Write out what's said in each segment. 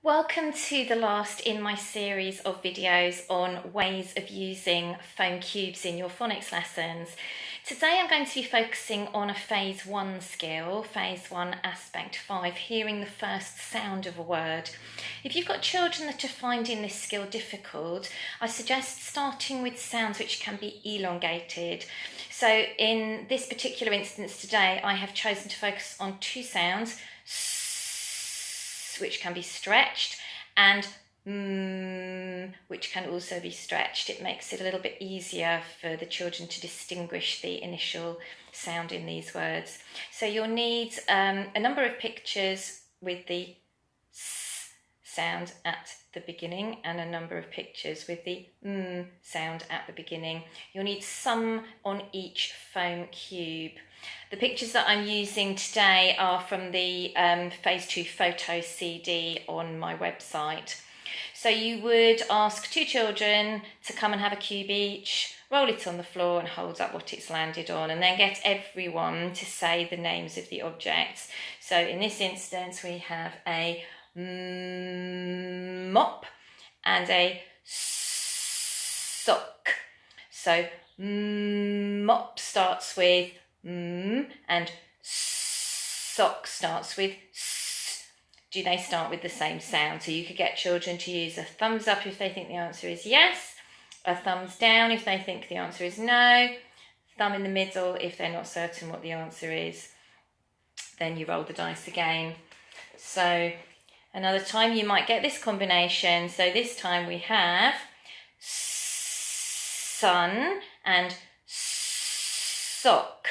Welcome to the last in my series of videos on ways of using phone cubes in your phonics lessons. Today I'm going to be focusing on a phase 1 skill, phase 1 aspect 5, hearing the first sound of a word. If you've got children that are finding this skill difficult, I suggest starting with sounds which can be elongated. So in this particular instance today, I have chosen to focus on two sounds, which can be stretched, and which can also be stretched. It makes it a little bit easier for the children to distinguish the initial sound in these words. So you'll need a number of pictures with the s sound at the beginning and a number of pictures with the sound at the beginning. You'll need some on each foam cube. The pictures that I'm using today are from the Phase 2 photo CD on my website. So you would ask two children to come and have a cube each, roll it on the floor and hold up what it's landed on, and then get everyone to say the names of the objects. So in this instance we have a mop and a sock. So mop starts with and sock starts with s. Do they start with the same sound? So you could get children to use a thumbs up if they think the answer is yes, a thumbs down if they think the answer is no, thumb in the middle if they're not certain what the answer is. Then you roll the dice again. So another time you might get this combination. So this time we have sun and sock.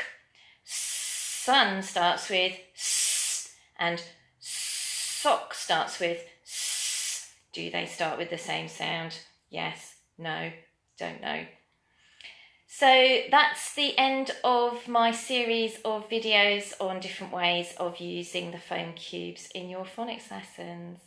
Sun starts with s and sock starts with s. Do they start with the same sound? Yes, no, don't know. So that's the end of my series of videos on different ways of using the foam cubes in your phonics lessons.